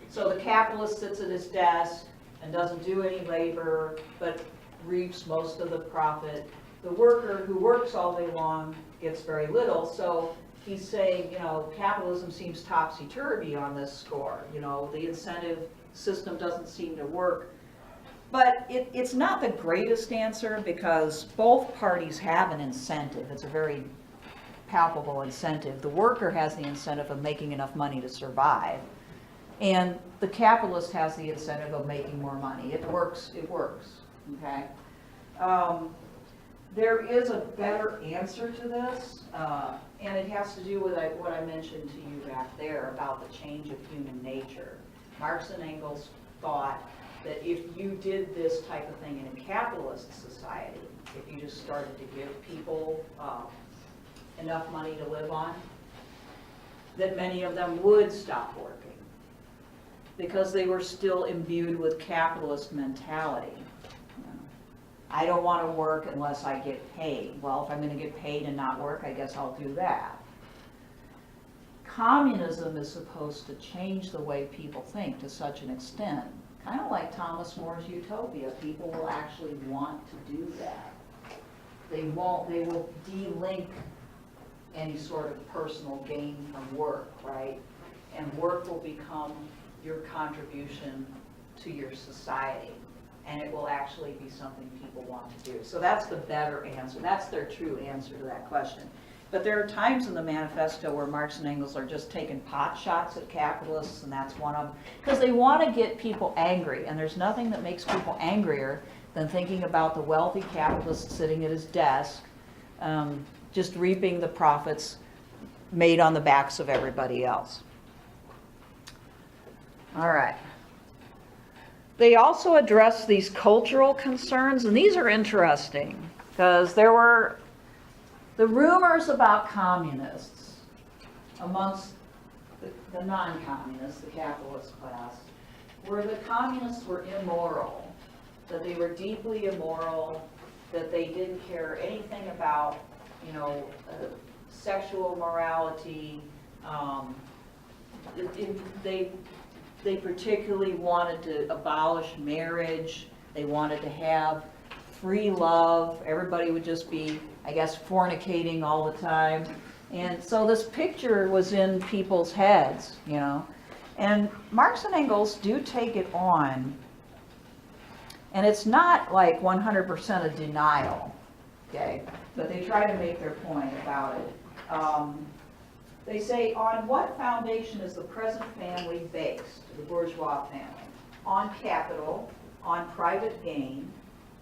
So the capitalist sits at his desk and doesn't do any labor, but reaps most of the profit. The worker who works all day long gets very little. So he's saying, you know, capitalism seems topsy-turvy on this score. You know, the incentive system doesn't seem to work. But it's not the greatest answer because both parties have an incentive. It's a very palpable incentive. The worker has the incentive of making enough money to survive. And the capitalist has the incentive of making more money. It works, okay? There is a better answer to this, and it has to do with what I mentioned to you back there about the change of human nature. Marx and Engels thought that if you did this type of thing in a capitalist society, if you just started to give people enough money to live on, that many of them would stop working because they were still imbued with capitalist mentality. I don't want to work unless I get paid. Well, if I'm going to get paid and not work, I guess I'll do that. Communism is supposed to change the way people think to such an extent, kind of like Thomas More's utopia. People will actually want to do that. They will de-link any sort of personal gain from work, right? And work will become your contribution to your society. And it will actually be something people want to do. So that's the better answer. That's their true answer to that question. But there are times in the manifesto where Marx and Engels are just taking pot shots at capitalists, and that's one of them. Because they want to get people angry, and there's nothing that makes people angrier than thinking about the wealthy capitalist sitting at his desk, just reaping the profits made on the backs of everybody else. All right. They also address these cultural concerns, and these are interesting because there were the rumors about communists amongst the non-communists, the capitalist class, where the communists were immoral, that they were deeply immoral, that they didn't care anything about, you know, sexual morality. They particularly wanted to abolish marriage. They wanted to have free love. Everybody would just be, I guess, fornicating all the time. And so this picture was in people's heads, you know. And Marx and Engels do take it on. And it's not like 100% a denial, okay? But they try to make their point about it. They say, on what foundation is the present family based, the bourgeois family? On capital, on private gain.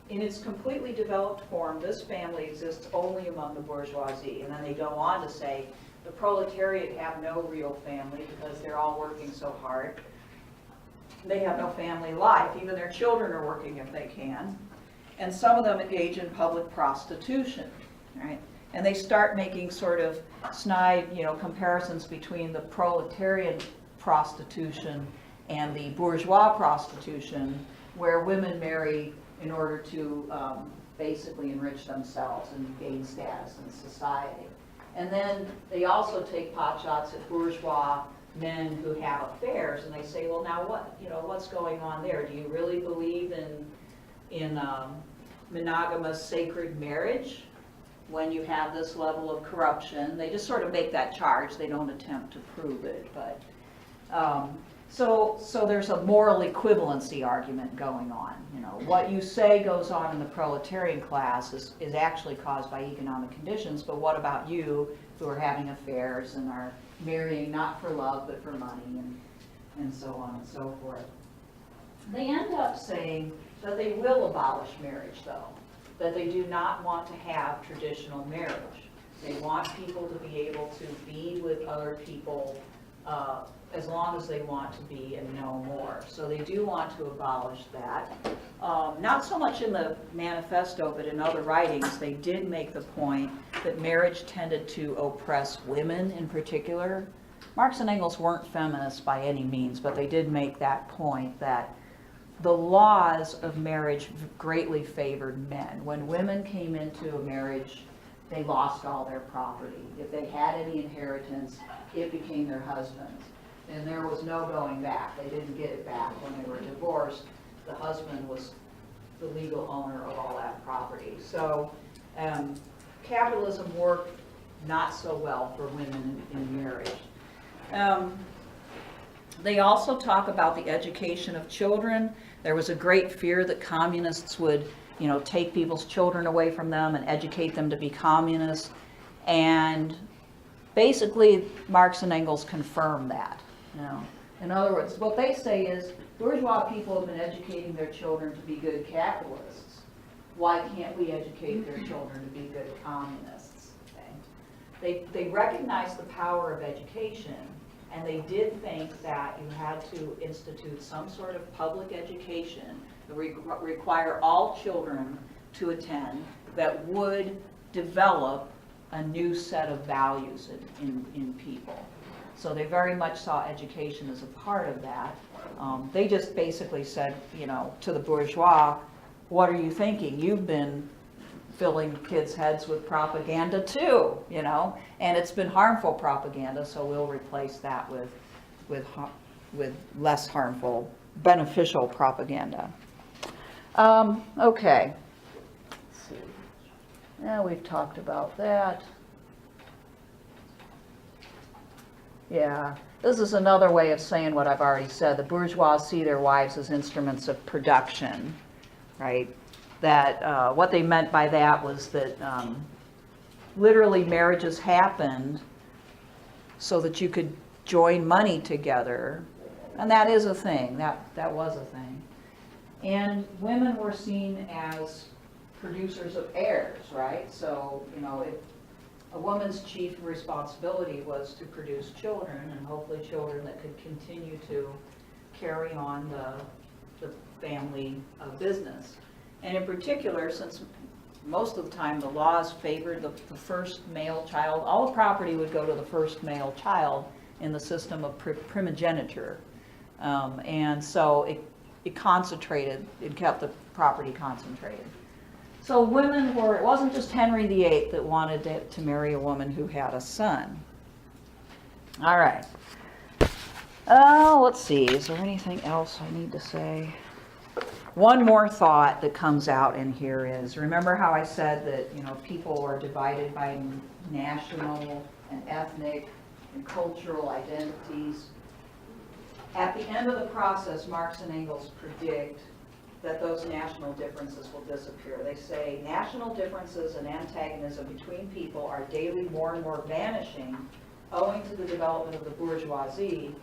In its completely developed form, this family exists only among the bourgeoisie. And then they go on to say, the proletariat have no real family because they're all working so hard. They have no family life. Even their children are working if they can. And some of them engage in public prostitution, right? And they start making sort of snide, you know, comparisons between the proletarian prostitution and the bourgeois prostitution, where women marry in order to basically enrich themselves and gain status in society. And then they also take pot shots at bourgeois men who have affairs, and they say, well, now what, what's going on there? Do you really believe in monogamous sacred marriage when you have this level of corruption? They just sort of make that charge. They don't attempt to prove it, but so there's a moral equivalency argument going on. What you say goes on in the proletarian class is actually caused by economic conditions, but what about you who are having affairs and are marrying not for love but for money, and so on and so forth. They end up saying that they will abolish marriage, though, that they do not want to have traditional marriage. They want people to be able to be with other people as long as they want to be and no more. So they do want to abolish that. Not so much in the manifesto, but in other writings, they did make the point that marriage tended to oppress women in particular. Marx and Engels weren't feminists by any means, but they did make that point that the laws of marriage greatly favored men. When women came into a marriage, they lost all their property. If they had any inheritance, it became their husband's. And there was no going back. They didn't get it back when they were divorced. The husband was the legal owner of all that property. So capitalism worked not so well for women in marriage. They also talk about the education of children. There was a great fear that communists would, take people's children away from them and educate them to be communists. And basically, Marx and Engels confirm that. In other words, what they say is bourgeois people have been educating their children to be good capitalists. Why can't we educate their children to be good communists? Okay? They recognize the power of education, and they did think that you had to institute some sort of public education that require all children to attend that would develop a new set of values in people. So they very much saw education as a part of that. They just basically said, to the bourgeois, what are you thinking? You've been filling kids' heads with propaganda too, and it's been harmful propaganda, so we'll replace that with less harmful, beneficial propaganda. Okay. Let's see. Now we've talked about that. Yeah, this is another way of saying what I've already said. The bourgeois see their wives as instruments of production, right? That what they meant by that was that literally marriages happened so that you could join money together, and that is a thing. That was a thing. And women were seen as producers of heirs, right? So, if a woman's chief responsibility was to produce children, and hopefully children that could continue to carry on the family business. And in particular, since most of the time the laws favored the first male child, all the property would go to the first male child in the system of primogeniture. And so it concentrated, it kept the property concentrated. So women were, it wasn't just Henry VIII that wanted to marry a woman who had a son. All right. Let's see, is there anything else I need to say? One more thought that comes out in here is, remember how I said that, people are divided by national and ethnic and cultural identities? At the end of the process, Marx and Engels predict that those national differences will disappear. They say national differences and antagonism between people are daily more and more vanishing owing to the development of the bourgeoisie,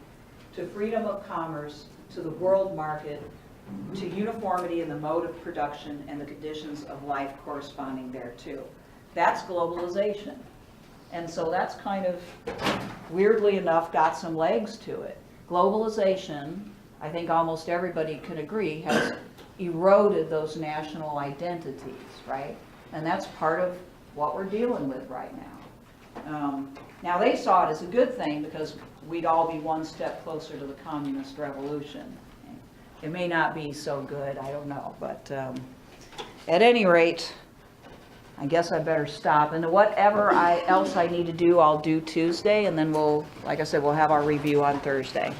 to freedom of commerce, to the world market, to uniformity in the mode of production and the conditions of life corresponding thereto. That's globalization. And so that's kind of, weirdly enough, got some legs to it. Globalization, I think almost everybody can agree, has eroded those national identities, right? And that's part of what we're dealing with right now. Now they saw it as a good thing because we'd all be one step closer to the communist revolution. It may not be so good, I don't know, but at any rate, I guess I better stop, and whatever else I need to do, I'll do Tuesday, and then we'll, like I said, we'll have our review on Thursday.